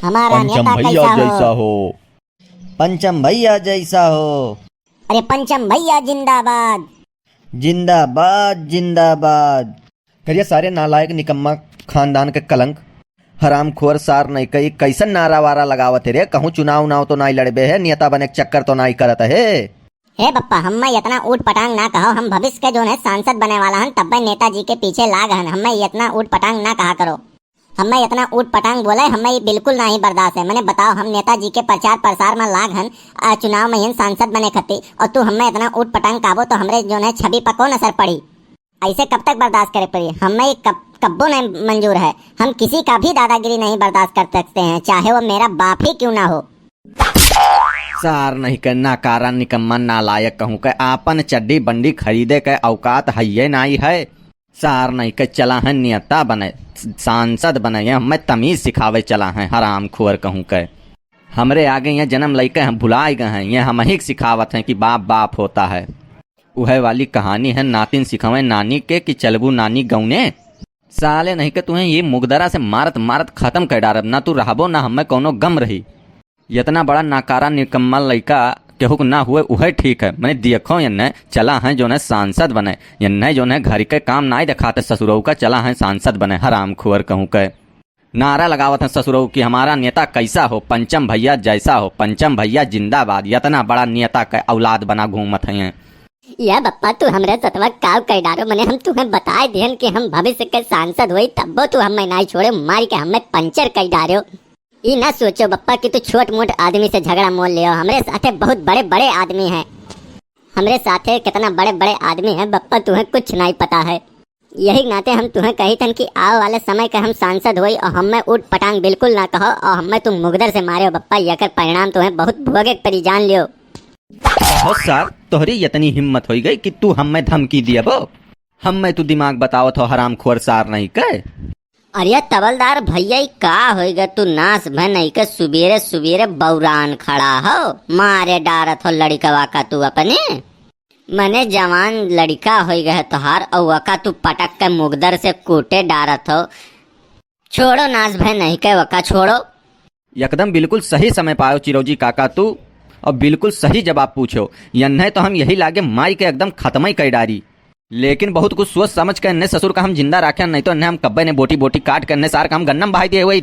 हमारा पंचम नेता भैया कैसा जैसा हो। हो। पंचम भैया जैसा हो। अरे पंचम भैया जिंदाबाद। जिंदाबाद जिंदाबाद। करिए सारे नालायक निकम्मा खानदान के कलंक हरामखोर सार नहीं कई कैसन नारा वारा लगावत है रे। कहूँ चुनाव उनाव तो नहीं लड़बे है, नेता बने के चक्कर तो नहीं करत है। हे बप्पा, हम्मे इतना ऊट पटांग ना कहो। हम भविष्य के जो है सांसद बने वाला हन, तब नेताजी के पीछे लाग हन। हम्मे इतना ऊट पटांग ना कहा करो। हम्मे इतना ऊट पटांग बोले हम्मे ये बिल्कुल नहीं बर्दाश्त है। मैंने बताओ, हम नेताजी के प्रचार प्रसार में लाग हन, चुनाव में सांसद बने खती, और तू हम्मे इतना ऊट पटांग काबो तो हमरे जो है छवि पर कौन असर पड़ी। ऐसे कब तक बर्दाश्त करे पड़ी। हमें कब्बो नहीं मंजूर है। हम किसी का भी दादागिरी नहीं बर्दाश्त कर सकते हैं, चाहे वो मेरा बाप ही क्यों ना हो। सार नहीं के नाकारा निकम्मा नालायक कहूँ के आपन चड्डी बंडी खरीदे के औकात है नहीं है। सार नहीं के चला है नेता बने सांसद बने, हमें तमीज सिखावे चला है हराम खोर कहूँ के। हमरे आगे ये जन्म लैके हम भुलाए गए हैं, ये हम ही सिखावत हैं कि बाप बाप होता है। वह वाली कहानी है नातिन सिखावे नानी के कि चलबू नानी गौने। साले नहीं के तुम्हें ये मुगदरा से मारत मारत खत्म कर डारब, ना तू रहबो ना हमें कोनो गम रही। इतना बड़ा नाकारा निकम्मा लड़का केहू ना हुए वह ठीक है। मैंने देखो यन्ने चला है जो है सांसद बने, यन्ने जो है घर के काम ना दिखाते ससुरऊ का, चला है सांसद बने हराम खुअर कहूँ के। नारा लगावत है ससुरऊ की हमारा नेता कैसा हो, पंचम भैया जैसा हो, पंचम भैया जिंदाबाद। इतना बड़ा नेता का औलाद बना घूमत है। या बप्पा, तू हमरे सतवा काव कई डारो। मैंने हम तुम्हें बताए दिहन कि हम भविष्य के सांसद हुई, तब्बो तू हमें नहीं छोड़े, मारी के हमें पंचर कई डारो। ये ना सोचो बप्पा कि तू छोट मोट आदमी से झगड़ा मोल लियो। हमरे साथे बहुत बड़े बड़े आदमी हैं। हमरे साथे कितना बड़े बड़े आदमी हैं बप्पा, तुम्हें कुछ नहीं पता है। यही नाते हम तुम्हें कही थन कि आओ वाले समय के हम सांसद हुई, और हमें उठ पटांग बिल्कुल ना कहो, और हमें तुम मुगदर से मारे हो बप्पा। यकर परिणाम तुम्हें बहुत भोगे परी, जान लियो। बहुत सार तोहरी इतनी हिम्मत हो गई कि तू हमें धमकी दिया बो। हमें तू दिमाग बताओ तो हराम खोर सार नहीं के। अरे तबलदार भैया का होगा, तू नास भय नहीं के सुबेरे सुबेरे बौरान खड़ा हो, मारे डारत हो लड़कवा का तू अपने। मने जवान लड़का हो गए तोहार, और वका तू पटक के मुगदर से कूटे डारत हो। छोड़ो नास भय नहीं के वका, छोड़ो। एकदम बिल्कुल सही समय पायो चिरौजी काका तू, और बिल्कुल सही जवाब पूछो। यन्ने तो हम यही लागे माई के एकदम खत्म ही कर डारी। लेकिन बहुत कुछ सोच समझ कर इन्हें ससुर का हम जिंदा रखे, नहीं तो इन्हें हम कब्बे ने बोटी बोटी काट करने सार का हम गन्नम बहाई दिए हुए।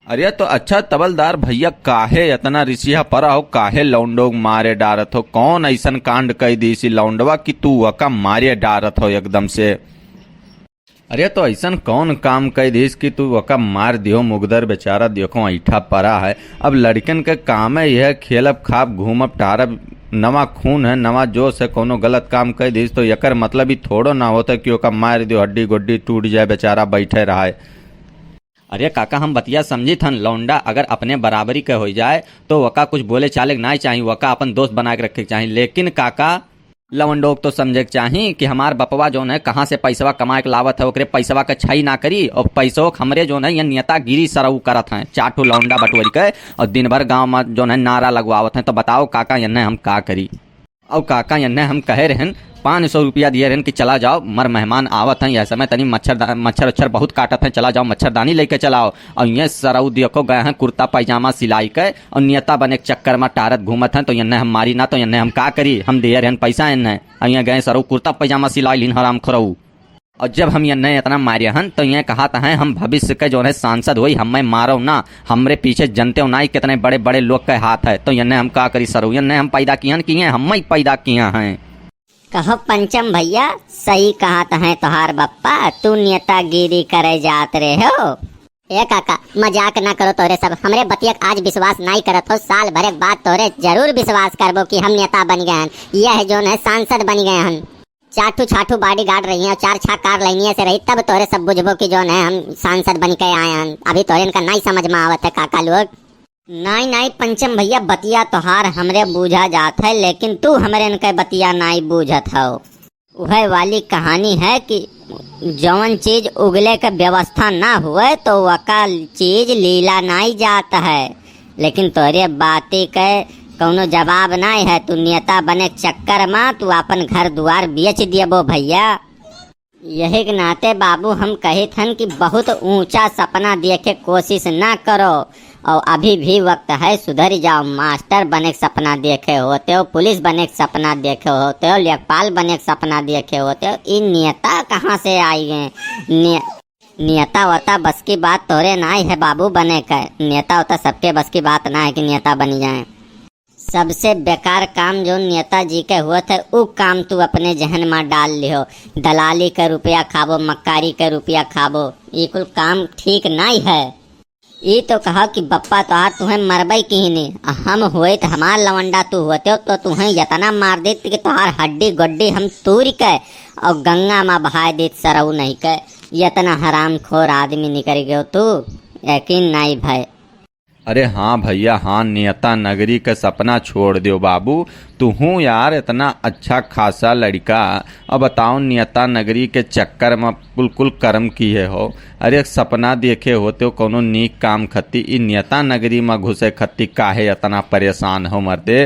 अरे तो अच्छा तबलदार भैया काहे इतना रिसिया परा हो, काहे लौंडो मारे डारत हो। कौन ऐसन कांड कह दी सी लौंडवा कि तू वका मारे डारत हो एकदम से। अरे तो ऐसा कौन काम कह दीस कि तू वका मार दियो मुगदर बेचारा, देखो ऐठा परा है। अब लड़कन के काम है यह खेलब खाब घूमब टारब, नवा खून है नवा जोश है। कोनो गलत काम कह दीस तो यकर मतलब ही थोड़ो ना होता कि ओका मार दियो हड्डी गुड्डी टूट जाए बेचारा बैठे रहा। अरे काका हम बतिया समझी थन, लौंडा अगर अपने बराबरी के हो जाए तो वका कुछ बोले चाले ना चाहिए, वका अपन दोस्त बना के रखे चाहिए। लेकिन काका लवंडोक तो समझे चाहिए कि हमार बपवा जो है कहाँ से पैसवा कमा के लावत है, ओकरे पैसवा के छाई ना करी, और पैसों हमरे जो है ये नेतागिरी सरऊ करत हैं चाटू लौंडा बटोरी के, और दिन भर गांव में जो है नारा लगवावत हैं। तो बताओ काका यन्ने हम का करी। और काका यन्ने हम कहे रहन 500 रुपया दिए रहन कि चला जाओ मर मेहमान आवत हैं, यह समय तनी मच्छर उच्छर बहुत काटत हैं, चला जाओ मच्छरदानी लेके चलाओ। और ये सरऊ देखो गए हैं कुर्ता पैजामा सिलाई के, और नेता बने के चक्कर में टारत घूमत हैं। तो यन्ने हम मारी ना तो यन्ने हम का करी। हम दिए रहन पैसा इन्हें, और यहाँ गए सरऊ कुर्ता पैजामा सिलाई लिन हराम खोरऊ। और जब हम यन्ने इतना मारे हन तो ये कहा था हम भविष्य के जो है सांसद हुई, हमें मारो ना, हमरे पीछे जनते हो ना ही कितने बड़े बड़े लोग के हाथ है। तो यन्ने हम का करी सरऊ, यन्ने हम पैदा किए कि हम ही पैदा किए हैं। कहो पंचम भैया, सही कहा है तोहार बप्पा, तू नेतागिरी करे जात रहे हो। ए काका मजाक ना करो, तोरे सब हमरे बतिया आज विश्वास नहीं करत हो। साल भर के बाद तोरे जरूर विश्वास करबो कि हम नेता बन गए हैं, यह जो है सांसद बन गए हैं। चाटू छाटू बॉडी गार्ड रही है और 4 कार लाइनिया से रही, तब तोरे सब बुझबो कि जो है हम सांसद बन के आए हैं। अभी तोरे इनका नहीं समझ में आवत है काका लोग। नहीं पंचम भैया, बतिया तोहार हमरे बूझा जात है, लेकिन तू हमरे इनके बतिया नहीं बूझत हो। वह वाली कहानी है कि जौन चीज उगले के व्यवस्था ना हुए तो वका चीज लीला नहीं जात है। लेकिन तोरे बाती के कौनो जवाब नहीं है। तू नेता बने चक्कर में तू अपन घर द्वार बेच दियबो भैया। यही के नाते बाबू हम कही थन कि बहुत ऊंचा सपना देखे कोशिश ना करो, और अभी भी वक्त है, सुधर जाओ। मास्टर बने के सपना देखे होते हो, पुलिस बने के सपना देखे होते हो, लेखपाल बने के सपना देखे होते हो। इन नेता कहाँ से आई है? नेता वता बस की बात तोरे ना है बाबू बने का। नेता वता सबके बस की बात ना है कि नेता बनी जाए। सबसे बेकार काम जो नेताजी के हुआ थे वो काम तू अपने जहन में डाल लियो। दलाली के रुपया खाबो, मक्कारी के रुपया खाबो, ये कुल काम ठीक नहीं है। ये तो कहा कि बप्पा तोहार तुम्हें मरबई की नहीं, हम हुए तो हमार लवंडा तू होते हो तो तुम्हें यतना मार देते कि तोहार हड्डी गोड्डी हम तूर के और गंगा में बहा देत सरऊ नहीं के। यतना हराम खोर आदमी निकल गयो तू, यकीन नहीं भाई। अरे हाँ भैया हाँ, नेता नगरी का सपना छोड़ दियो बाबू। तू हूँ यार इतना अच्छा खासा लड़का, अब बताओ नेता नगरी के चक्कर में बिल्कुल कर्म किए हो। अरे सपना देखे होते हो कोनो नीक काम खत्ती, इ नेता नगरी में घुसे खत्ती काहे इतना परेशान हो मर्दे।